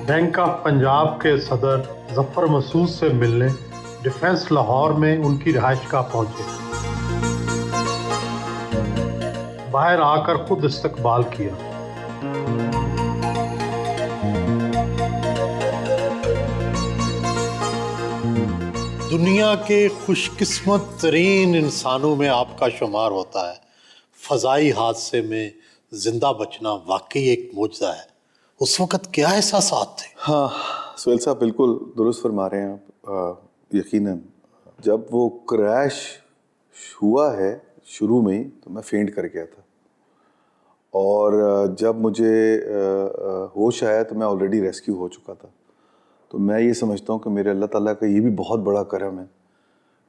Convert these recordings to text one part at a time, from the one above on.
Bank of Punjab के सदर जफर मसूद से मिलने डिफेंस लाहौर में उनकी रिहाइशगाह पहुंचे। बाहर आकर खुद इस्तकबाल किया। दुनिया के खुशकिस्मत तरीन इंसानों में आपका शुमार होता है। फजाई हादसे में जिंदा बचना वाकई एक मौजज़ा है। उस वक़्त क्या एहसासात थे? हाँ सुहेल साहब, बिल्कुल दुरुस्त फरमा रहे हैं आप। यकीनन जब वो क्रैश हुआ है शुरू में ही, तो मैं फेंट कर गया था। और जब मुझे होश आया तो मैं ऑलरेडी रेस्क्यू हो चुका था। तो मैं ये समझता हूँ कि मेरे अल्लाह ताला का ये भी बहुत बड़ा करम है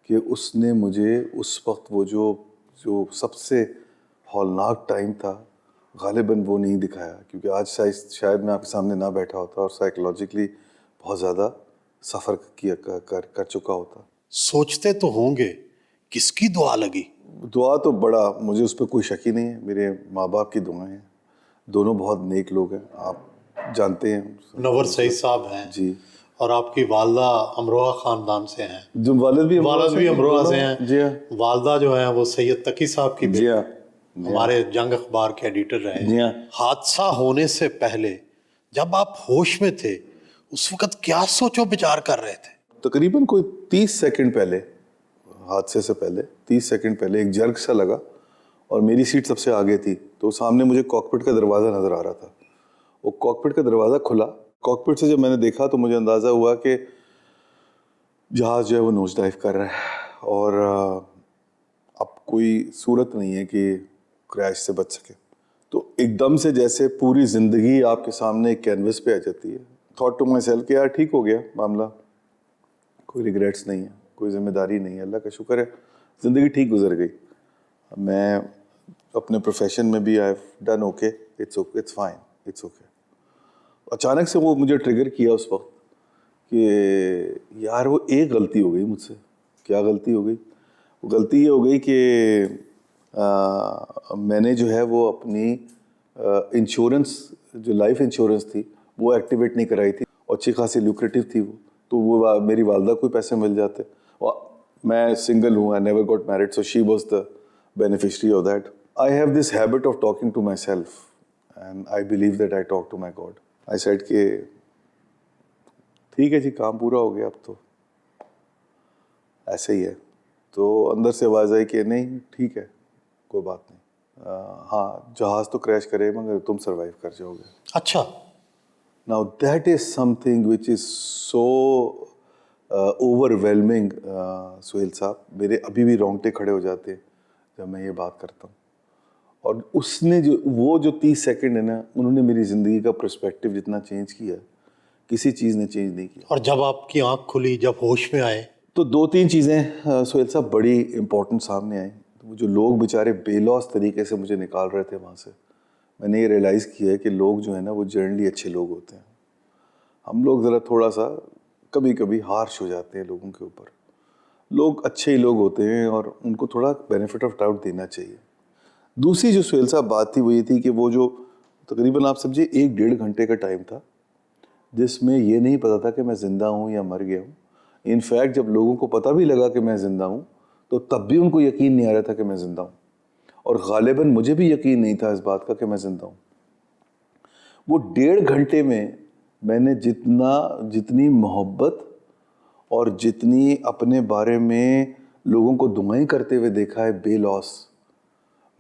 कि उसने मुझे उस वक्त वो जो सबसे हौलनाक टाइम था, गालिबन वो नहीं दिखाया। क्योंकि आज शायद मैं आपके सामने ना बैठा होता और साइकोलॉजिकली बहुत ज़्यादा सफ़र कर चुका होता। सोचते तो होंगे किसकी दुआ लगी? दुआ तो बड़ा, मुझे उस पर कोई शक ही नहीं है। मेरे माँ बाप की दुआएं हैं। दोनों बहुत नेक लोग हैं, आप जानते हैं। नवर सईद साहब हैं जी, और आपकी वालदा अमरोहा ख़ानदान से हैं। जो वालिद भी अमरोहा से हैं। जी हाँ। वालदा जो है वो सैयद तकी साहब की जी हाँ। हमारे जंग अखबार के एडिटर रहे। जी हाँ। हादसा होने से पहले जब आप होश में थे, उस वक्त क्या सोचो विचार कर रहे थे? तकरीबन कोई 30 सेकंड पहले, हादसे से पहले 30 सेकंड पहले एक जर्क सा लगा और मेरी सीट सबसे आगे थी। तो सामने मुझे कॉकपिट का दरवाज़ा नज़र आ रहा था। वो कॉकपिट का दरवाज़ा खुला। कॉकपिट से जब मैंने देखा तो मुझे अंदाज़ा हुआ कि जहाज़ जो है वो नोज डाइव कर रहा है और अब कोई सूरत नहीं है कि क्रैश से बच सके। तो एकदम से जैसे पूरी ज़िंदगी आपके सामने एक कैनवस पे आ जाती है। थॉट टू माई सेल्फ कि यार ठीक हो गया मामला, कोई रिग्रेट्स नहीं है, कोई जिम्मेदारी नहीं है, अल्लाह का शुक्र है, ज़िंदगी ठीक गुजर गई। मैं अपने प्रोफेशन में भी I have done okay, it's fine, it's okay. अचानक से वो मुझे ट्रिगर किया उस वक्त कि यार वो एक गलती हो गई मुझसे। क्या गलती हो गई? वो गलती ये हो गई कि मैंने जो है वो अपनी इंश्योरेंस, जो लाइफ इंश्योरेंस थी वो एक्टिवेट नहीं कराई थी और अच्छी खासी ल्यूक्रेटिव थी वो। तो वो मेरी वालदा को पैसे मिल जाते और मैं सिंगल हूँ, I never got married, so she was the beneficiary of that. I have this habit of talking to myself and I believe that I talk to my God. I said कि ठीक है जी, काम पूरा हो गया, अब तो ऐसे ही है। तो अंदर से आवाज़ आई कि नहीं ठीक है, कोई बात नहीं, हाँ जहाज़ तो क्रैश करे मगर तुम सरवाइव कर जाओगे। अच्छा। Now that is something which is so overwhelming Suhail साहब, मेरे अभी भी रोंगटे खड़े हो जाते हैं जब मैं ये बात करता हूँ। और उसने जो 30 सेकंड है ना, उन्होंने मेरी ज़िंदगी का पर्सपेक्टिव जितना चेंज किया किसी चीज़ ने चेंज नहीं किया। और जब आपकी आंख खुली, जब होश में आए, तो 2-3 चीज़ें सुहेल साहब बड़ी इंपॉर्टेंट सामने आई। तो जो लोग बेचारे बेलौस तरीके से मुझे निकाल रहे थे वहाँ से, मैंने ये रियलाइज़ किया है कि लोग जो है ना वो जनरली अच्छे लोग होते हैं। हम लोग ज़रा थोड़ा सा कभी कभी हार्श हो जाते हैं लोगों के ऊपर। लोग अच्छे ही लोग होते हैं और उनको थोड़ा बेनिफिट ऑफ डाउट देना चाहिए। दूसरी जो सुहेल साहब बात थी वो ये थी कि वो जो तकरीबन आप समझिए 1-1.5 घंटे का टाइम था जिसमें ये नहीं पता था कि मैं ज़िंदा हूँ या मर गया हूँ। इनफैक्ट जब लोगों को पता भी लगा कि मैं ज़िंदा हूँ तो तब भी उनको यकीन नहीं आ रहा था कि मैं ज़िंदा हूँ और गालिबन मुझे भी यकीन नहीं था इस बात का कि मैं ज़िंदा हूँ। वो 1.5 घंटे में मैंने जितनी मोहब्बत और जितनी अपने बारे में लोगों को दुआएं करते हुए देखा है बेलौस,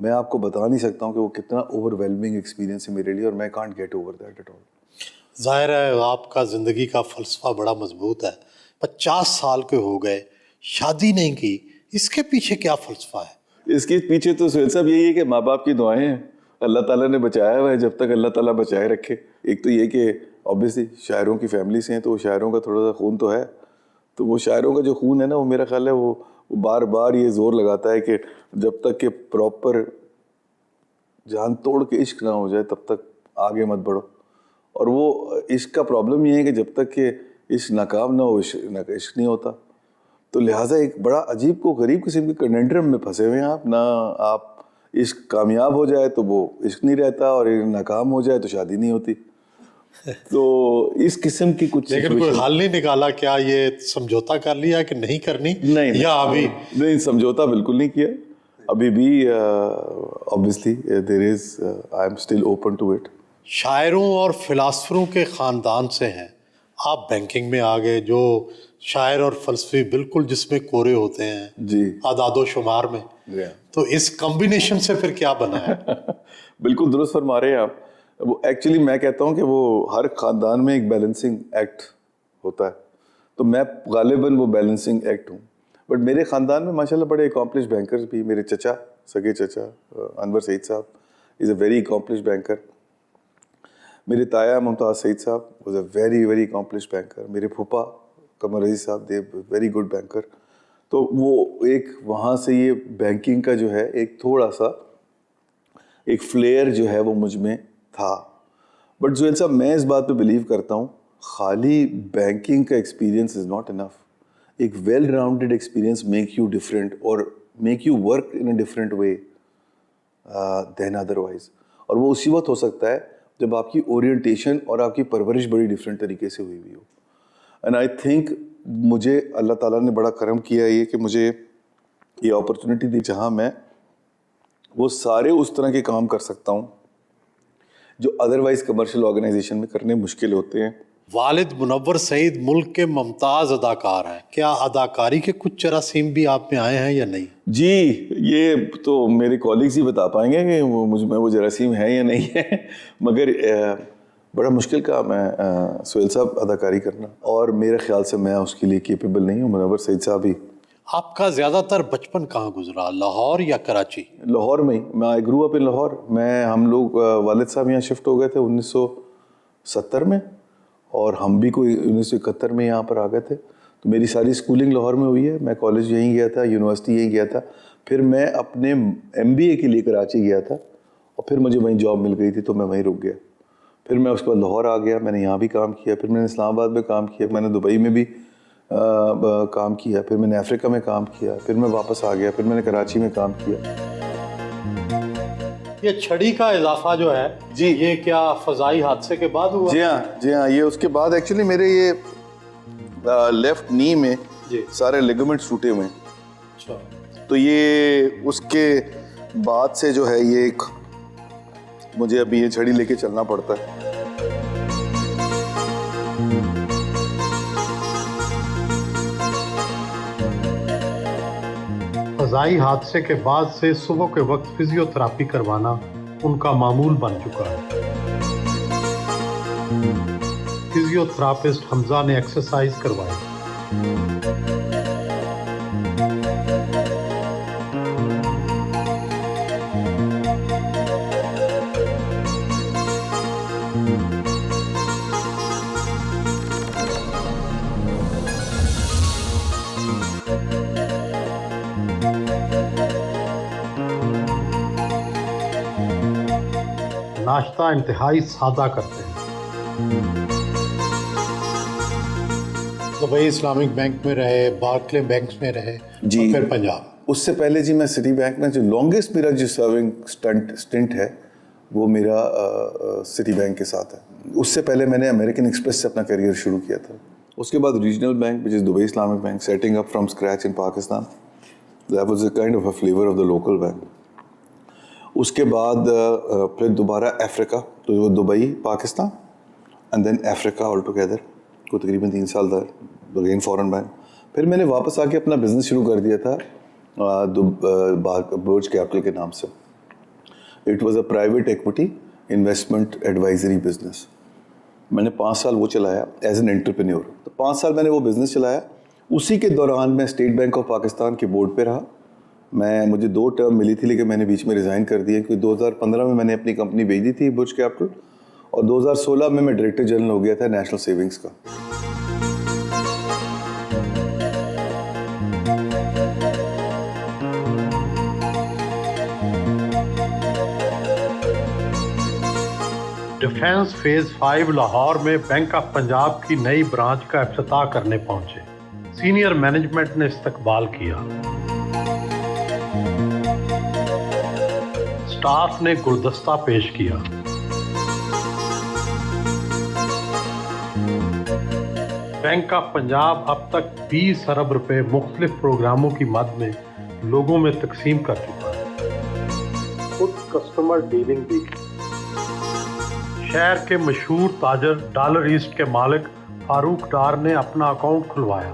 मैं आपको बता नहीं सकता हूँ कि वो कितना ओवरवेलमिंग एक्सपीरियंस है मेरे लिए और मैं can't get over that at all. जाहिर है आपका ज़िंदगी का फ़लसफ़ा बड़ा मजबूत है। 50 साल के हो गए, शादी नहीं की, इसके पीछे क्या फ़लसफ़ा है? इसके पीछे तो सुहेल साहब यही है कि माँ बाप की दुआएं हैं। अल्लाह ताला ने बचाया हुआ है, जब तक अल्लाह ताला बचाए रखे। एक तो ये कि ऑब्वियसली शायरों की फैमिली से हैं तो शायरों का थोड़ा सा खून तो है। तो वो शायरों का जो खून है ना, वो मेरा ख्याल है वो बार बार ये जोर लगाता है कि जब तक कि प्रॉपर जान तोड़ के इश्क ना हो जाए तब तक आगे मत बढ़ो। और वो इश्क का प्रॉब्लम ये है कि जब तक कि इश्क नाकाम ना हो, इश्क नहीं होता। तो लिहाजा एक बड़ा अजीब को गरीब किस्म के कंडेंड्रम में फंसे हुए हैं आप ना। आप इश्क कामयाब हो जाए तो वो इश्क नहीं रहता और नाकाम हो जाए तो शादी नहीं होती। तो इस किस्म की कुछ लेकिन कोई situation- हल नहीं निकाला क्या, ये समझौता कर लिया कि नहीं करनी, नहीं या अभी नहीं, समझौता बिल्कुल नहीं किया अभी भी। Obviously there is, I am still open to it. शायरों और फिलासफरों के ख़ानदान से हैं, आप बैंकिंग में आ गए, जो शायर और फलसफी बिल्कुल जिसमें कोरे होते हैं जी आदादो शुमार में, तो इस कॉम्बिनेशन से फिर क्या बना है? बिल्कुल दुरुस्त फरमा रहे हैं आप। वो एक्चुअली मैं कहता हूँ कि वो हर खानदान में एक बैलेंसिंग एक्ट होता है, तो मैं गालिबन वो बैलेंसिंग एक्ट हूँ। बट मेरे ख़ानदान में माशाल्लाह बड़े अकॉम्प्लिश बैंकर्स भी, मेरे चचा, सगे चचा अनवर सईद साहब is a very accomplish banker. मेरे ताया मुमताज़ सईद साहब was a very very accomplish banker. मेरे फूफा कमर अजीज साहब दे वेरी गुड बैंकर। तो वो एक वहाँ से ये बैंकिंग का जो है एक थोड़ा सा एक फ्लेयर जो है वो मुझ में था। बट जुएल साहब, मैं इस बात पे बिलीव करता हूँ, खाली बैंकिंग का एक्सपीरियंस इज़ नॉट इनफ। एक well rounded experience make you different और make you work in a different way than otherwise. और वो उसी वक्त हो सकता है जब आपकी ओरिएंटेशन और आपकी परवरिश बड़ी डिफरेंट तरीके से हुई हुई हो। एंड आई थिंक मुझे अल्लाह ताला ने बड़ा करम किया ये कि मुझे ये अपॉर्चुनिटी दी जहाँ मैं वो सारे उस तरह के काम कर सकता हूँ जो अदरवाइज कमर्शियल ऑर्गेनाइजेशन में करने मुश्किल होते हैं। वालिद मुनव्वर सईद मुल्क के मुमताज़ अदाकार हैं, क्या अदाकारी के कुछ जरासीम भी आप में आए हैं या नहीं? जी, ये तो मेरे कॉलीग्स ही बता पाएंगे कि वो मुझ में वो जरासीम है या नहीं है। मगर बड़ा मुश्किल काम है सुहेल साहब अदाकारी करना, और मेरे ख्याल से मैं उसके लिए केपेबल नहीं हूँ। मुनव्वर सईद साहब ही। आपका ज़्यादातर बचपन कहाँ गुजरा, लाहौर या कराची? लाहौर में ही। मैं आई ग्रू अप इन लाहौर। हम लोग वालिद साहब यहाँ शिफ्ट हो गए थे 1970 में, और हम भी कोई 1971 में यहाँ पर आ गए थे। तो मेरी सारी स्कूलिंग लाहौर में हुई है। मैं कॉलेज यहीं गया था, यूनिवर्सिटी यहीं गया था। फिर मैं अपने MBA के लिए कराची गया था, और फिर मुझे वहीं जॉब मिल गई थी तो मैं वहीं रुक गया। फिर मैं उसके बाद लाहौर आ गया, मैंने यहाँ भी काम किया, फिर मैंने इस्लामाबाद में काम किया, मैंने दुबई में भी काम किया, फिर मैंने अफ्रीका में काम किया, फिर मैं वापस आ गया, फिर मैंने कराची में काम किया। ये छड़ी का इजाफा जो है जी, ये क्या फजाई हादसे के बाद हुआ? जी हाँ, ये उसके बाद एक्चुअली मेरे ये लेफ्ट नी में जी। सारे लिगामेंट्स टूटे हुए हैं। अच्छा। तो ये उसके बाद से जो है ये एक मुझे अभी ये छड़ी लेके चलना पड़ता है। फजाई हादसे के बाद से सुबह के वक्त फिजियोथेरापी करवाना उनका मामूल बन चुका है। फिजियोथेरापिस्ट हमजा ने एक्सरसाइज करवाई। नाश्ता इंतहाई सादा करते हैं। दुबई इस्लामिक बैंक में रहे, बार्कले बैंक में रहे, जी। और फिर पंजाब। उससे पहले जी मैं सिटी बैंक में जो लॉन्गेस्ट मेरा जो सर्विंग स्टिंट है वो मेरा सिटी बैंक के साथ है। उससे पहले मैंने अमेरिकन एक्सप्रेस से अपना करियर शुरू किया था। उसके बाद regional bank which is Dubai Islamic bank, setting up from scratch in Pakistan. That was a kind of a flavour of the local bank. उसके बाद फिर दोबारा अफ्रीका, तो वो Dubai, Pakistan and then Africa all together को तकरीबन 3 साल था, अगेन फॉरेन बैंक। फिर मैंने वापस आके अपना बिजनेस शुरू कर दिया था बुर्ज कैपिटल के नाम से। It was a private equity investment advisory business. मैंने 5 साल वो चलाया एज एन एंटरप्रेन्योर। तो 5 साल मैंने वो बिज़नेस चलाया। उसी के दौरान मैं स्टेट बैंक ऑफ पाकिस्तान के बोर्ड पे रहा। मुझे 2 टर्म मिली थी, लेकिन मैंने बीच में रिज़ाइन कर दिया क्योंकि 2015 में मैंने अपनी कंपनी भेज दी थी बुर्ज कैपिटल, और 2016 में मैं डायरेक्टर जनरल हो गया था नेशनल सेविंग्स का। डिफेंस फेज 5 लाहौर में बैंक ऑफ पंजाब की नई ब्रांच का इफ्तिताह करने पहुंचे। सीनियर मैनेजमेंट ने इस्तकबाल किया। स्टाफ ने गुलदस्ता पेश किया। बैंक ऑफ पंजाब अब तक 20 अरब रुपए मुख्तलिफ प्रोग्रामों की मद में लोगों में तकसीम कर चुका है। खुद कस्टमर डीलिंग भी की। शहर के मशहूर ताजर डॉलर ईस्ट के मालिक फारूक डार ने अपना अकाउंट खुलवाया।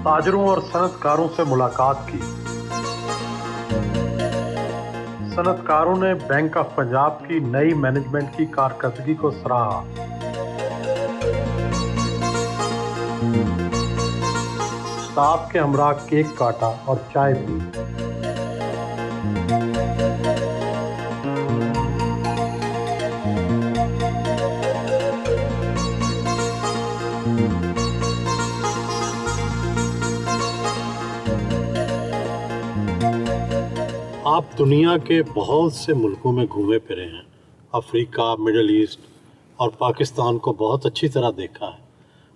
ताजरों और सनतकारों से मुलाकात की। सनतकारों ने बैंक ऑफ पंजाब की नई मैनेजमेंट की कारकर्दगी को सराहा। स्टाफ के हमरा केक काटा और चाय पी। आप दुनिया के बहुत से मुल्कों में घूमे फिरे हैं। अफ्रीका, मिडल ईस्ट और पाकिस्तान को बहुत अच्छी तरह देखा है।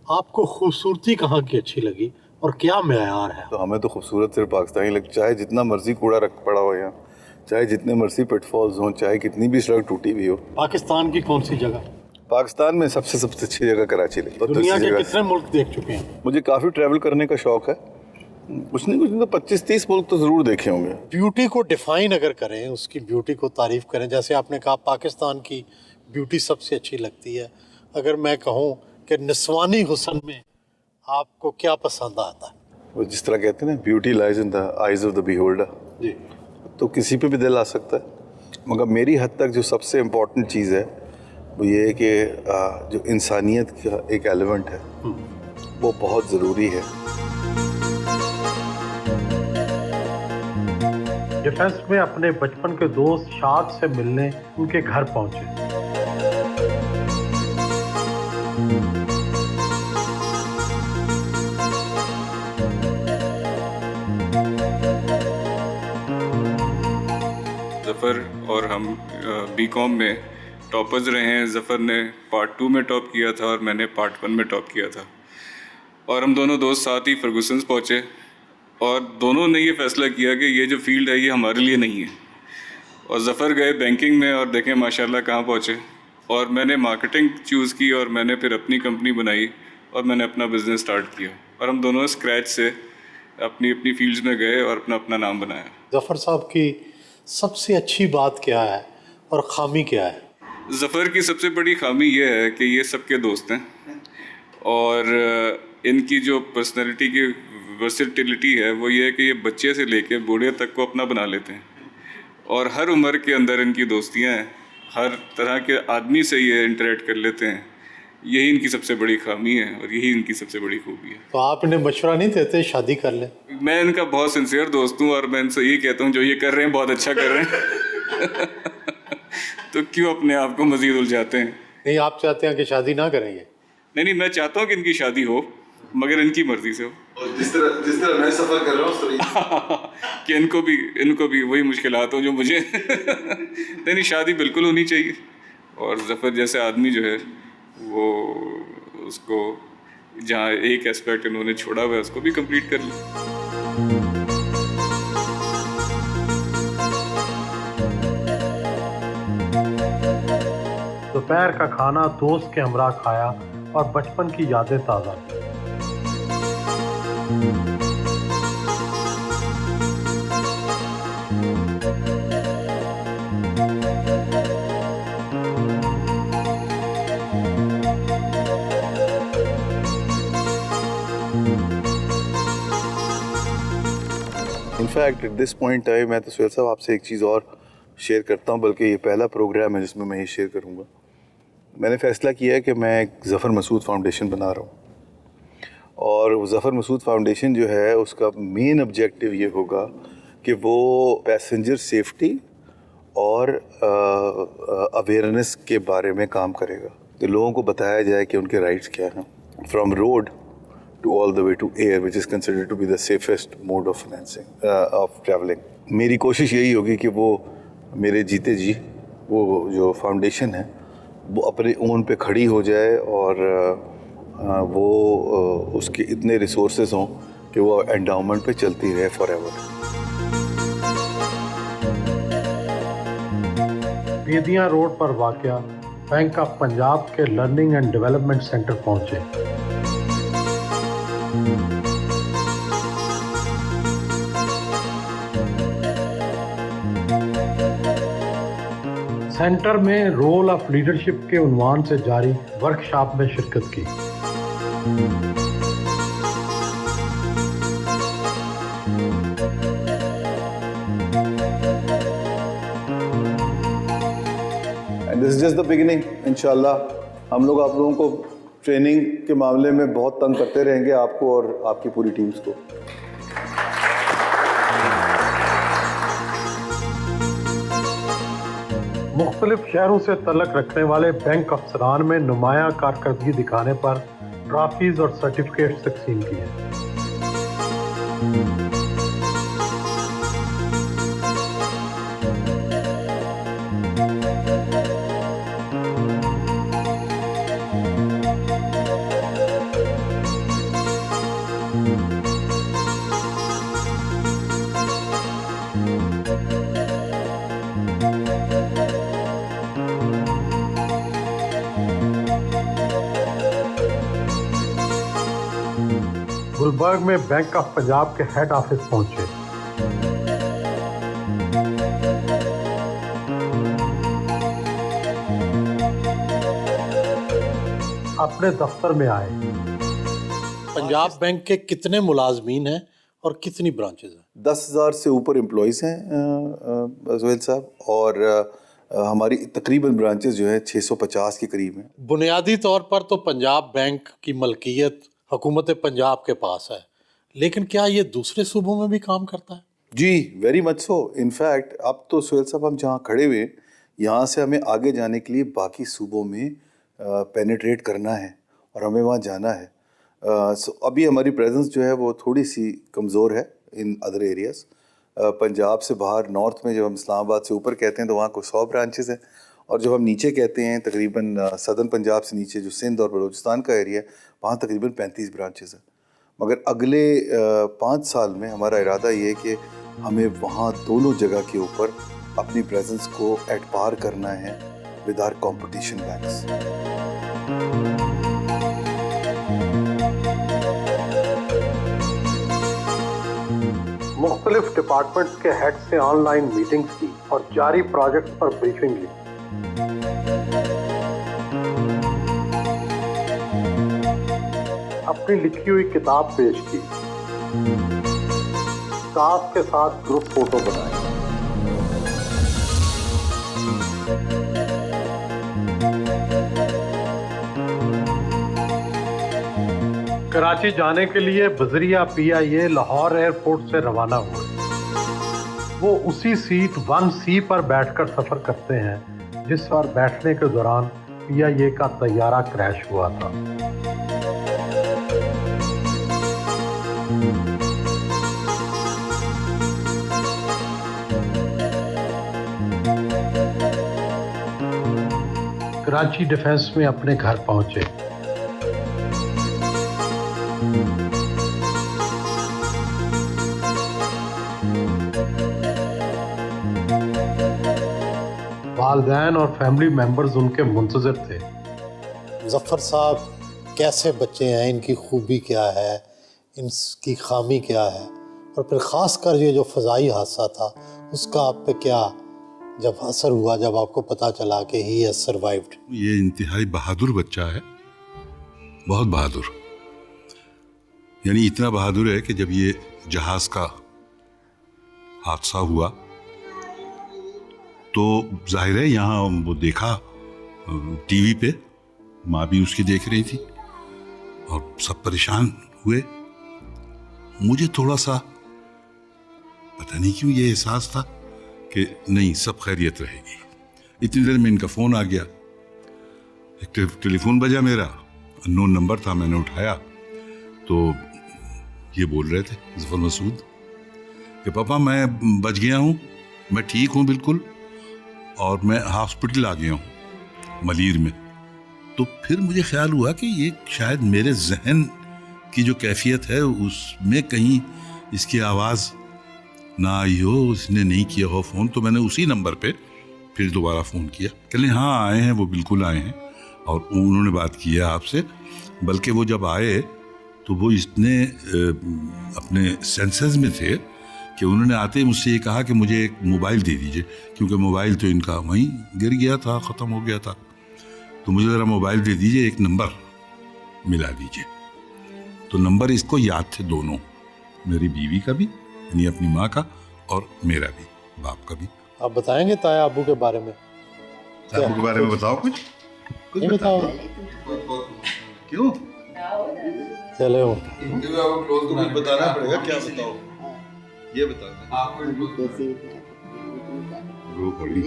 आपको खूबसूरती कहाँ की अच्छी लगी और क्या मेयार है? तो हमें तो खूबसूरत सिर्फ पाकिस्तान ही लगता, चाहे जितना मर्जी कूड़ा रख पड़ा हो यहाँ, चाहे जितने मर्जी पिटफॉल्स हों, चाहे कितनी भी सड़क टूटी भी हो। पाकिस्तान की कौन सी जगह? पाकिस्तान में सबसे अच्छी जगह कराची लगती है। दुनिया के कितने मुल्क देख चुके हैं? मुझे काफ़ी ट्रैवल करने का शौक है। कुछ नहीं तो 25-30 मुल्क तो ज़रूर देखे होंगे। ब्यूटी को डिफाइन अगर करें, उसकी ब्यूटी को तारीफ करें, जैसे आपने कहा पाकिस्तान की ब्यूटी सबसे अच्छी लगती है, अगर मैं कहूँ कि निस्वानी हुस्न में आपको क्या पसंद आता है? वो जिस तरह कहते हैं ना, beauty lies in the eyes of the beholder, जी, तो किसी पे भी दिल आ सकता है। मगर मेरी हद तक जो सबसे इम्पोर्टेंट चीज़ है वो ये है कि जो इंसानियत का एक एलिमेंट है वो बहुत ज़रूरी है। डिफेंस में अपने बचपन के दोस्त शाद से मिलने उनके घर पहुंचे। ज़फ़र और हम बीकॉम में टॉपर्स रहे हैं। ज़फ़र ने पार्ट 2 में टॉप किया था और मैंने पार्ट 1 में टॉप किया था, और हम दोनों दोस्त साथ ही फर्गूसन्स पहुँचे और दोनों ने ये फ़ैसला किया कि ये जो फील्ड है ये हमारे लिए नहीं है। और ज़फ़र गए बैंकिंग में और देखें माशाल्लाह कहाँ पहुँचे, और मैंने मार्केटिंग चूज़ की और मैंने फिर अपनी कंपनी बनाई और मैंने अपना बिज़नेस स्टार्ट किया, और हम दोनों स्क्रैच से अपनी अपनी फील्ड्स में गए और अपना अपना नाम बनाया। ज़फ़र साहब की सबसे अच्छी बात क्या है और ख़ामी क्या है? ज़फ़र की सबसे बड़ी ख़ामी ये है कि ये सबके दोस्त हैं, और इनकी जो पर्सनैलिटी की वर्सेटिलिटी है वो ये है कि ये बच्चे से लेके बूढ़े तक को अपना बना लेते हैं, और हर उम्र के अंदर इनकी दोस्तियां हैं, हर तरह के आदमी से ये इंटरेक्ट कर लेते हैं। यही इनकी सबसे बड़ी खामी है और यही इनकी सबसे बड़ी खूबी है। तो आप इन्हें मशवरा नहीं देते शादी कर लें? मैं इनका बहुत सिंसियर दोस्त हूँ और मैं इनसे यही कहता हूँ जो ये कर रहे हैं बहुत अच्छा कर रहे हैं तो क्यों अपने आप को मज़ीद उलझाते हैं? नहीं, आप चाहते हैं कि शादी ना करेंगे? नहीं, मैं चाहता हूँ कि इनकी शादी हो, मगर इनकी मर्जी से हो। और जिस तरह मैं सफ़र कर रहा हूँ उस तरह कि इनको भी वही मुश्किलात हो जो मुझे नहीं, शादी बिल्कुल होनी चाहिए, और ज़फ़र जैसे आदमी जो है वो उसको जहाँ एक एस्पेक्ट इन्होंने छोड़ा हुआ है उसको भी कंप्लीट कर ले। दोपहर का खाना दोस्त के हमरा खाया और बचपन की यादें ताज़ा की। In fact at this point time मैं तो सुहेल साहब आपसे एक चीज़ और शेयर करता हूँ, बल्कि ये पहला प्रोग्राम है जिसमें मैं ये शेयर करूँगा। मैंने फ़ैसला किया है कि मैं एक ज़फ़र मसूद फाउंडेशन बना रहा हूँ, और ज़फ़र मसूद फाउंडेशन जो है उसका मेन ऑब्जेक्टिव ये होगा कि वो पैसेंजर सेफ्टी और अवेयरनेस के बारे में काम करेगा, तो लोगों को बताया जाए कि उनके राइट्स क्या हैं, from road to all the way to air, which is considered to be the safest mode of of traveling. मेरी कोशिश यही होगी कि वो मेरे जीते जी वो जो फाउंडेशन है वो अपने ओन पे खड़ी हो जाए, और वो उसके इतने रिसोर्सेज हों कि वो एंडाउमेंट पे चलती रहे फॉरएवर। बेदियां रोड पर वाक़या बैंक ऑफ पंजाब के लर्निंग एंड डेवलपमेंट सेंटर पहुंचे। सेंटर में रोल ऑफ लीडरशिप के उन्वान से जारी वर्कशॉप में शिरकत की। This is just the beginning. इंशाल्लाह हम लोग आप लोगों को ट्रेनिंग के मामले में बहुत तंग करते रहेंगे, आपको और आपकी पूरी टीम्स को। मुख्तलिफ शहरों से तल्लक रखने वाले बैंक अफसरान में नुमाया कारकर्दगी दिखाने पर ट्रॉफीज और सर्टिफिकेट तकसीम किए। गुलबर्ग में बैंक ऑफ पंजाब के हेड ऑफिस पहुंचे। अपने दफ्तर में आए। पंजाब बैंक के कितने मुलाजमीन हैं और कितनी ब्रांचेज हैं? 10,000 से ऊपर एम्प्लॉयज़ हैं ज़ोहैल साहब, और हमारी तकरीबन ब्रांचेस जो है 650 के करीब हैं। बुनियादी तौर पर तो पंजाब बैंक की मलकियत हुकूमत पंजाब के पास है, लेकिन क्या ये दूसरे सूबों में भी काम करता है? जी, वेरी मच सो। इनफैक्ट अब तो सोहेल साहब हम जहाँ खड़े हुए, यहाँ से हमें आगे जाने के लिए बाकी सूबों में पेनिट्रेट करना है और हमें वहाँ जाना है। सो अभी हमारी प्रेजेंस जो है वो थोड़ी सी कमज़ोर है इन अदर एरियाज़। पंजाब से बाहर नॉर्थ में जब हम इस्लामाबाद से ऊपर कहते हैं तो वहाँ को 100 ब्रांचेस हैं, और जब हम नीचे कहते हैं तकरीबन सदर्न पंजाब से नीचे जो सिंध और बलूचिस्तान का एरिया है, वहाँ तकरीबन 35 ब्रांचेस हैं। मगर अगले 5 साल में हमारा इरादा ये है कि हमें वहाँ दोनों जगह के ऊपर अपनी प्रेजेंस को एट पार करना है विद आवर कॉम्पिटिशन बैंक्स। मुख्तलिफ डिपार्टमेंट्स के हेड से ऑनलाइन मीटिंग्स की और जारी प्रोजेक्ट्स पर ब्रीफिंग ली। अपनी लिखी हुई किताब पेश की। स्टाफ के साथ ग्रुप फोटो बनाए। कराची जाने के लिए बजरिया PIA लाहौर एयरपोर्ट से रवाना हुए। वो उसी सीट 1C पर बैठकर सफर करते हैं जिस पर बैठने के दौरान PIA का तैयारा क्रैश हुआ था। कराची डिफेंस में अपने घर पहुंचे। वालिदैन और फैमिली मेंबर्स उनके मुंतज़िर थे। जफ़र साहब कैसे बच्चे हैं, इनकी खूबी क्या है, इनकी खामी क्या है, और फिर ख़ास कर ये जो फ़ज़ाई हादसा था उसका आप पे क्या जब असर हुआ, जब आपको पता चला कि ही हैज़ सर्वाइव्ड? ये इंतहाई बहादुर बच्चा है, बहुत बहादुर। यानी इतना बहादुर है कि जब ये जहाज़ का हादसा हुआ तो जाहिर है यहाँ वो देखा टीवी पे, माँ भी उसकी देख रही थी और सब परेशान हुए। मुझे थोड़ा सा पता नहीं क्यों ये एहसास था कि नहीं, सब खैरियत रहेगी। इतनी देर में इनका फ़ोन आ गया। एक टेलीफोन बजा मेरा, अननोन नंबर था, मैंने उठाया तो ये बोल रहे थे ज़फ़र मसूद कि पापा मैं बच गया हूँ, मैं ठीक हूँ बिल्कुल, और मैं हॉस्पिटल आ गया हूँ मलीर में। तो फिर मुझे ख्याल हुआ कि ये शायद मेरे जहन की जो कैफियत है उसमें कहीं इसकी आवाज़ ना आई हो, इसने नहीं किया हो फ़ोन। तो मैंने उसी नंबर पे फिर दोबारा फ़ोन किया, कहले हाँ आए हैं, वो बिल्कुल आए हैं और उन्होंने बात की है आपसे। बल्कि वो जब आए तो वो इतने अपने सेंसेस में थे कि उन्होंने आते ही मुझसे ये कहा कि मुझे एक मोबाइल दे दीजिए, क्योंकि मोबाइल तो इनका वहीं गिर गया था, ख़त्म हो गया था। तो मुझे ज़रा मोबाइल दे दीजिए, एक नंबर मिला दीजिए। तो नंबर इसको याद थे दोनों, मेरी बीवी का भी यानी अपनी माँ का, और मेरा भी, बाप का भी। आप बताएंगे ताया अबू के बारे में? अबू के बारे में बताओ कुछ नहीं बताओ क्यों? चले हो बताना पड़ेगा, क्या बताओ ये बता रो पड़ी।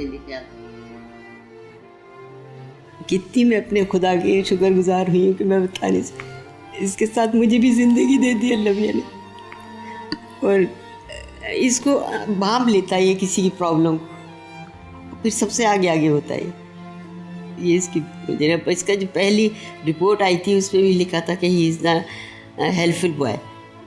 कितनी मैं अपने खुदा की शुक्रगुजार हुई हूँ कि मैं बता नहीं सकती। इसके साथ मुझे भी ज़िंदगी दे दी अल्लाह मियां ने, और इसको भांप लेता है ये किसी की प्रॉब्लम को, फिर सबसे आगे आगे होता है ये। इसकी इसका जो पहली रिपोर्ट आई थी उस पर भी लिखा था कि he is the helpful boy,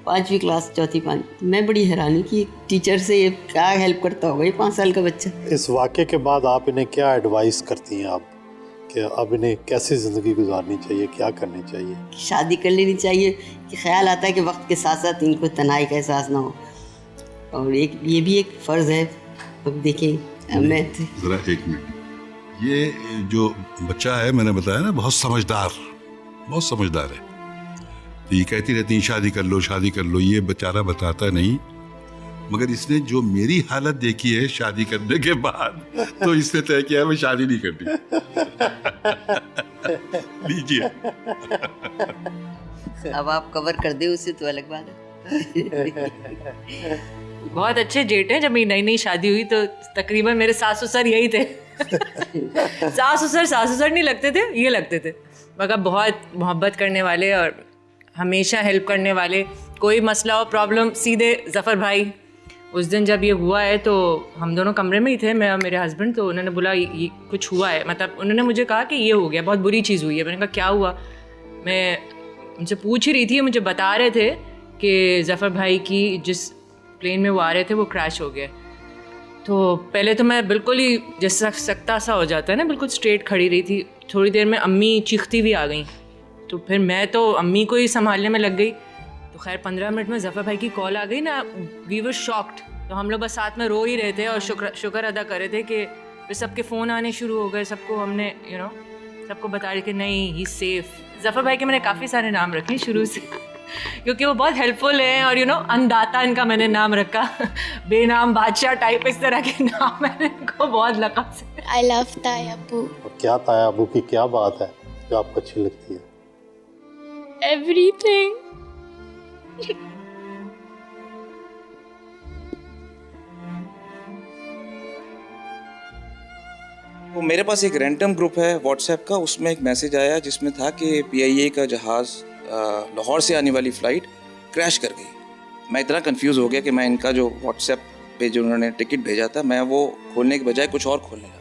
5वीं क्लास, 4th-5। मैं बड़ी हैरान हूँ कि टीचर से ये क्या हेल्प करता होगा ये 5 साल का बच्चा। इस वाक़े के बाद आप इन्हें क्या एडवाइस करती हैं आप कि अब इन्हें कैसी ज़िंदगी गुजारनी चाहिए, क्या करनी चाहिए? शादी कर लेनी चाहिए कि ख्याल आता है कि वक्त के साथ साथ इनको तनाई का एहसास ना हो, और एक ये भी एक फ़र्ज़ है। अब देखें मैं ज़रा एक मिनट, ये जो बच्चा है मैंने बताया ना बहुत समझदार है। तो ये कहती रहती है शादी कर लो शादी कर लो, ये बेचारा बताता नहीं, मगर इसने जो मेरी हालत देखी है शादी करने के बाद तो इसने तय किया मैं शादी नहीं करनी। लीजिए। अब आप कवर कर दे उसे तो अलग बात है। बहुत अच्छे जेठ हैं। जब मेरी नई नई शादी हुई तो तकरीबन मेरे सास ससुर यही थे। सास ससुर नहीं लगते थे, ये लगते थे, मगर बहुत मोहब्बत करने वाले और हमेशा हेल्प करने वाले। कोई मसला हो प्रॉब्लम सीधे ज़फ़र भाई। उस दिन जब ये हुआ है तो हम दोनों कमरे में ही थे, मैं और मेरे हस्बैंड। तो उन्होंने बोला ये कुछ हुआ है, मतलब उन्होंने मुझे कहा कि ये हो गया, बहुत बुरी चीज़ हुई है। मैंने कहा क्या हुआ? मैं उनसे पूछ ही रही थी, मुझे बता रहे थे कि ज़फ़र भाई की जिस प्लेन में वो आ रहे थे वो क्रैश हो गया। तो पहले तो मैं बिल्कुल ही जैसा सकता सा हो जाता है ना, बिल्कुल स्ट्रेट खड़ी रही थी। थोड़ी देर में अम्मी चीखती भी आ गई, तो फिर मैं तो अम्मी को ही संभालने में लग गई। तो खैर 15 मिनट में ज़फ़र भाई की कॉल आ गई ना, वी वर शॉक्ड। तो हम लोग बस साथ में रो ही रहे थे और शुक्र अदा कर रहे थे कि फिर सबके फ़ोन आने शुरू हो गए। सबको हमने सबको बता रहे कि नहीं ही सेफ़। ज़फ़र भाई के मैंने काफ़ी सारे नाम रखे शुरू से क्योंकि वो बहुत हेल्पफुल हैं, और अनदाता इनका मैंने नाम रखा। बेनाम बादशाह टाइप इस तरह के नाम मैंने इनको बहुत लक़ब से। आई लव ताया अबू। और क्या ताया अबू की क्या बात है जो आपको अच्छी लगती है? एवरीथिंग। तो मेरे पास एक रैंडम ग्रुप है व्हाट्सएप का, उसमें एक मैसेज आया जिसमें था कि PIA का जहाज़ लाहौर से आने वाली फ़्लाइट क्रैश कर गई। मैं इतना कंफ्यूज हो गया कि मैं इनका जो व्हाट्सएप पे जो उन्होंने टिकट भेजा था मैं वो खोलने के बजाय कुछ और खोलने लगा,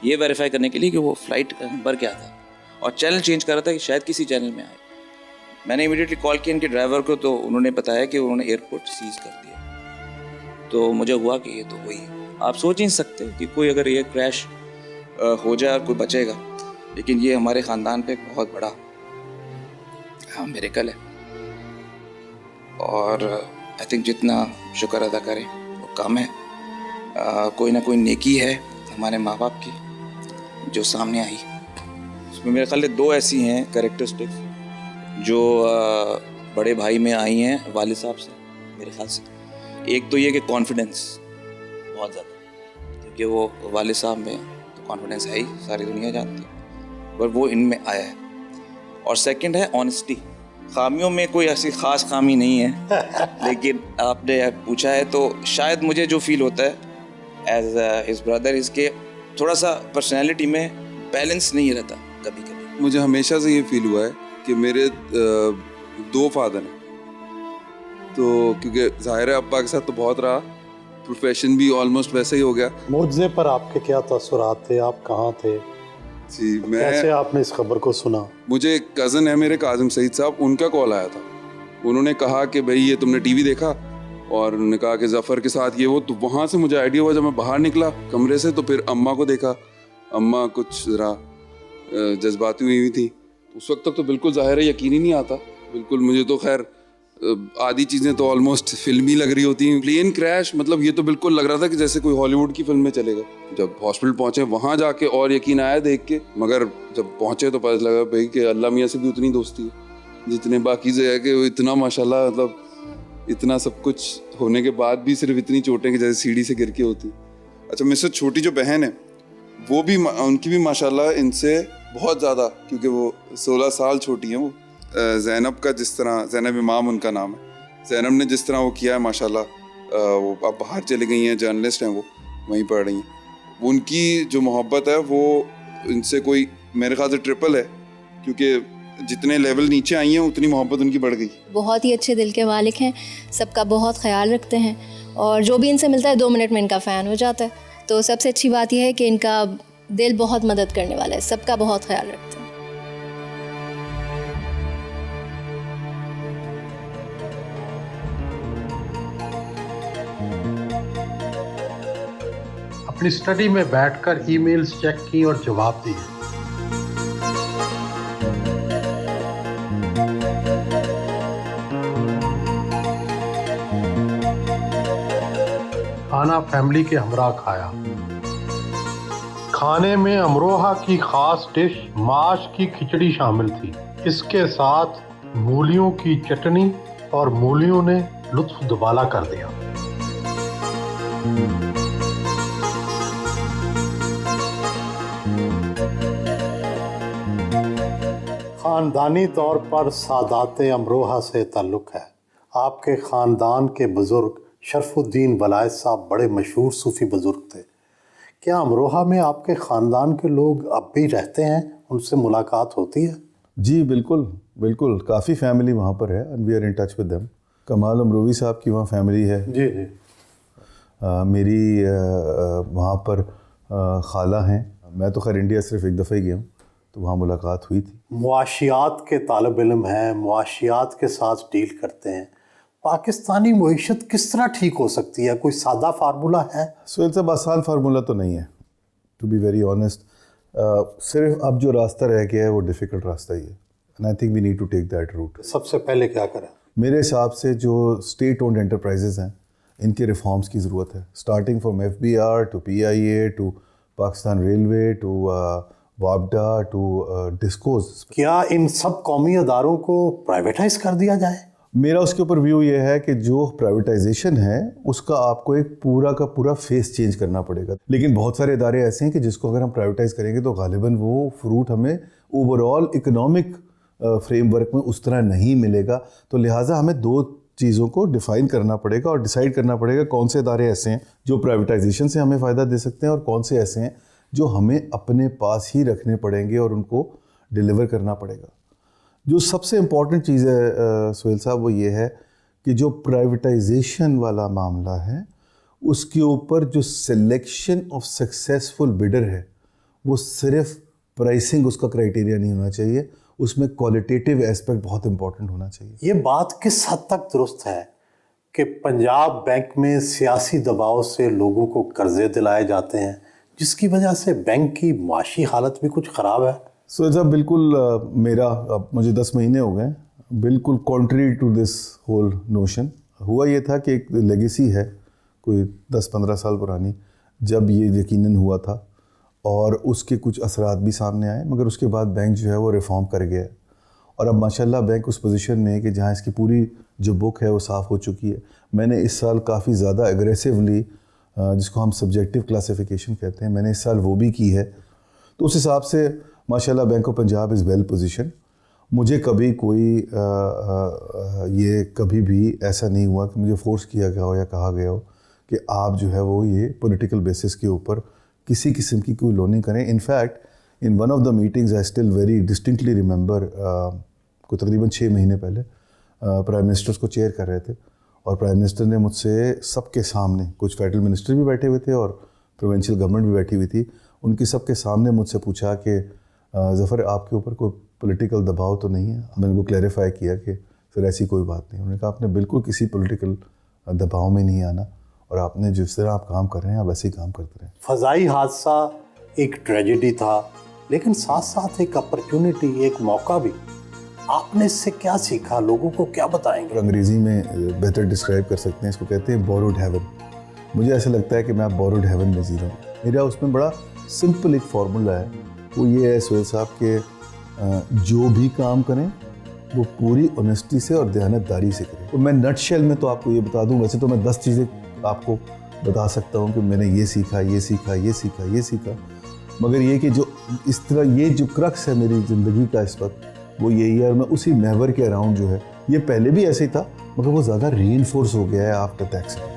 ये वेरीफाई करने के लिए कि वो फ़्लाइट का नंबर क्या था, और चैनल चेंज कर रहा था कि शायद किसी चैनल में आए। मैंने इमीडिएटली कॉल किया इनके ड्राइवर को, तो उन्होंने बताया कि उन्होंने एयरपोर्ट सीज़ कर दिया। तो मुझे हुआ कि ये तो हुई है। आप सोच ही नहीं सकते कि कोई अगर ये क्रैश हो जाए और कोई बचेगा, लेकिन ये हमारे ख़ानदान पे एक बहुत बड़ा मिरेकल है। और आई थिंक जितना शुक्र अदा करें वो कम है। कोई ना कोई नेकी है हमारे माँ बाप की जो सामने आई। उसमें मेरे ख्याल से 2 ऐसी हैं कैरेक्टरिस्टिक्स जो बड़े भाई में आई हैं वालिद साहब से मेरे ख्याल से। एक तो ये कि कॉन्फिडेंस बहुत ज़्यादा, क्योंकि वो वालिद साहब में तो कॉन्फिडेंस है ही, सारी दुनिया जानती है, पर वो इनमें आया है। और सेकंड है ऑनेस्टी। खामियों में कोई ऐसी ख़ास खामी नहीं है लेकिन आपने पूछा है तो शायद मुझे जो फील होता है एज हिज ब्रदर इसके थोड़ा सा पर्सनैलिटी में बैलेंस नहीं रहता कभी कभी। मुझे हमेशा से ये फील हुआ है कि मेरे 2 फादर हैं, तो क्योंकि ज़ाहिर है अब्बा के साथ तो बहुत रहा, प्रोफेशन भी ऑलमोस्ट वैसे ही हो गया। मुझे पर आपके क्या तसुरात थे, आप कहाँ थे जी, कैसे आपने इस खबर को सुना? मुझे एक कज़न है मेरे काजिम सईद साहब, उनका कॉल आया था। उन्होंने कहा कि भाई ये तुमने टीवी देखा? और उन्होंने कहा कि ज़फ़र के साथ ये वो, तो वहाँ से मुझे आइडिया हुआ। जब मैं बाहर निकला कमरे से तो फिर अम्मा को देखा, अम्मा कुछ ज़रा जज्बाती हुई थी। उस वक्त तक तो बिल्कुल ज़ाहिर है यकीन ही नहीं आता, बिल्कुल। मुझे तो खैर आधी चीज़ें तो ऑलमोस्ट फिल्मी लग रही होती हैं। प्लेन क्रैश, मतलब ये तो बिल्कुल लग रहा था कि जैसे कोई हॉलीवुड की फिल्म में चलेगा। जब हॉस्पिटल पहुँचे वहाँ जाके और यकीन आया देख के, मगर जब पहुँचे तो पता लगा भाई कि अल्लाह मियाँ से भी उतनी दोस्ती है जितने बाकी से है, कि वो इतना माशाल्लाह, मतलब इतना सब कुछ होने के बाद भी सिर्फ इतनी चोटें कि जैसे सीढ़ी से गिर के होती। अच्छा, मुझसे छोटी जो बहन है वो भी, उनकी भी माशाल्लाह इनसे बहुत ज़्यादा, क्योंकि वो 16 साल छोटी हैं वो। ज़ैनब का जिस तरह, ज़ैनब इमाम उनका नाम है, ज़ैनब ने जिस तरह वो किया है माशाल्लाह, वो अब बाहर चली गई हैं, जर्नलिस्ट हैं वो, वहीं पढ़ रही हैं। उनकी जो मोहब्बत है वो इनसे कोई मेरे ख्याल से ट्रिपल है, क्योंकि जितने लेवल नीचे आई हैं उतनी मोहब्बत उनकी बढ़ गई। बहुत ही अच्छे दिल के मालिक हैं, सबका बहुत ख्याल रखते हैं, और जो भी इनसे मिलता है 2 मिनट में इनका फ़ैन हो जाता है। तो सबसे अच्छी बात यह है कि इनका दिल बहुत मदद करने वाला है, सबका बहुत ख्याल रखते हैं। अपनी स्टडी में बैठकर ईमेल्स चेक की और जवाब दिए। खाना फैमिली के हमरा खाया। खाने में अमरोहा की खास डिश माश की खिचड़ी शामिल थी। इसके साथ मूलियों की चटनी, और मूलियों ने लुत्फ दुबाला कर दिया। खानदानी तौर पर सादाते अमरोहा से ताल्लुक़ है। आपके ख़ानदान के बुज़ुर्ग शरफुद्दीन वलायत साहब बड़े मशहूर सूफ़ी बुज़ुर्ग थे। क्या अमरोहा में आपके ख़ानदान के लोग अब भी रहते हैं, उनसे मुलाकात होती है? जी बिल्कुल बिल्कुल, काफ़ी फैमिली वहाँ पर है, and we are in touch with them. Kamal Amrohvi साहब की वहाँ फैमिली है। जी जी। मेरी वहाँ पर खाला हैं। मैं तो खैर इंडिया सिर्फ एक दफ़ा ही गया हूँ, तो वहाँ मुलाकात हुई थी। मुआशियात के तालिब इल्म हैं, मुआशियात के साथ डील करते हैं। पाकिस्तानी मईशत किस तरह ठीक हो सकती है? कोई सादा फार्मूला है? सुहेल साहब, आसान फार्मूला तो नहीं है, टू बी वेरी ऑनेस्ट। सिर्फ अब जो रास्ता रह गया है वो डिफ़िकल्ट रास्ता ही है, and I think we need to take that route. सबसे पहले क्या करें? मेरे हिसाब से जो स्टेट ओन्ड एंटरप्राइजेज़ हैं, इनके रिफॉर्म्स की ज़रूरत है, starting from FBR to PIA to Pakistan railway to वापडा टू डिस्कोज। क्या इन सब कौमी अदारों को प्राइवेटाइज कर दिया जाए? मेरा उसके ऊपर व्यू ये है कि जो प्राइवेटाइजेशन है उसका आपको एक पूरा का पूरा फेस चेंज करना पड़ेगा। लेकिन बहुत सारे इदारे ऐसे हैं कि जिसको अगर हम प्राइवेटाइज करेंगे तो गालिबन वो फ्रूट हमें ओवरऑल इकोनॉमिक फ्रेमवर्क में उस तरह नहीं मिलेगा। तो लिहाजा हमें 2 चीज़ों को डिफ़ाइन करना पड़ेगा और डिसाइड करना पड़ेगा कौन से इदारे ऐसे हैं जो प्राइवेटाइजेशन से हमें फ़ायदा दे सकते हैं और कौन से ऐसे हैं जो हमें अपने पास ही रखने पड़ेंगे और उनको डिलीवर करना पड़ेगा। जो सबसे इम्पॉर्टेंट चीज़ है सुहेल साहब, वो ये है कि जो प्राइवेटाइजेशन वाला मामला है उसके ऊपर जो सिलेक्शन ऑफ सक्सेसफुल बिडर है वो सिर्फ प्राइसिंग उसका क्राइटेरिया नहीं होना चाहिए, उसमें क्वालिटेटिव एस्पेक्ट बहुत इंपॉर्टेंट होना चाहिए। ये बात किस हद तक दुरुस्त है कि पंजाब बैंक में सियासी दबाव से लोगों को कर्जे दिलाए जाते हैं जिसकी वजह से बैंक की माशी हालत भी कुछ ख़राब है? सो साहब बिल्कुल मेरा अब मुझे 10 महीने हो गए, बिल्कुल contrary to this whole notion. हुआ ये था कि एक लेगेसी है कोई 10-15 साल पुरानी, जब ये यकीनन हुआ था और उसके कुछ असरात भी सामने आए, मगर उसके बाद बैंक जो है वो रिफॉर्म कर गया है और अब माशाल्लाह बैंक उस पोजीशन में है कि जहाँ इसकी पूरी जो बुक है वो साफ़ हो चुकी है। मैंने इस साल काफ़ी ज़्यादा एग्रेसिवली, जिसको हम सब्जेक्टिव क्लासिफिकेशन कहते हैं, मैंने इस साल वो भी की है। तो उस हिसाब से माशाल्लाह bank of Punjab is well position. मुझे कभी कोई ये कभी भी ऐसा नहीं हुआ कि मुझे फोर्स किया गया हो या कहा गया हो कि आप जो है वो ये पॉलिटिकल बेसिस के ऊपर किसी किस्म की कोई लोनिंग करें। In fact in one of the meetings I still very distinctly remember, को तकरीबन 6 महीने पहले प्राइम मिनिस्टर्स को चेयर कर रहे थे और प्राइम मिनिस्टर ने मुझसे सबके सामने, कुछ फेडरल मिनिस्टर भी बैठे हुए थे और प्रोविंशियल गवर्नमेंट भी बैठी हुई थी, उनकी सबके सामने मुझसे पूछा कि ज़फ़र आपके ऊपर कोई पॉलिटिकल दबाव तो नहीं है? मैंने उनको क्लैरिफाई किया कि सर ऐसी कोई बात नहीं। उन्होंने कहा आपने बिल्कुल किसी पॉलिटिकल दबाव में नहीं आना, और आपने जिस तरह आप काम कर रहे हैं आप वैसे ही काम करते रहें। फ़ज़ाई हादसा एक ट्रेजेडी था, लेकिन साथ साथ एक अपॉर्चुनिटी, एक मौका भी। आपने इससे क्या सीखा, लोगों को क्या बताएंगे? और अंग्रेज़ी में बेहतर डिस्क्राइब कर सकते हैं, इसको कहते हैं बोरोड हेवन। मुझे ऐसा लगता है कि मैं बोरोड हेवन में जी रहा हूँ। मेरा उसमें बड़ा सिंपल एक फार्मूला है, वो ये है सुहेल साहब के जो भी काम करें वो पूरी ऑनेस्टी से और दयानतदारी से करें। तो मैं नटशेल में तो आपको ये बता दूं, वैसे तो मैं 10 चीज़ें आपको बता सकता हूँ कि मैंने ये सीखा, ये सीखा, ये सीखा, ये सीखा, मगर ये कि जो इस तरह ये जो क्रक्स है मेरी ज़िंदगी का इस वक्त, वो यही है। और मैं उसी महवर के अराउंड जो है, ये पहले भी ऐसे ही था मगर वो ज़्यादा रीइंफोर्स हो गया है आफ्टर द एक्सीडेंट।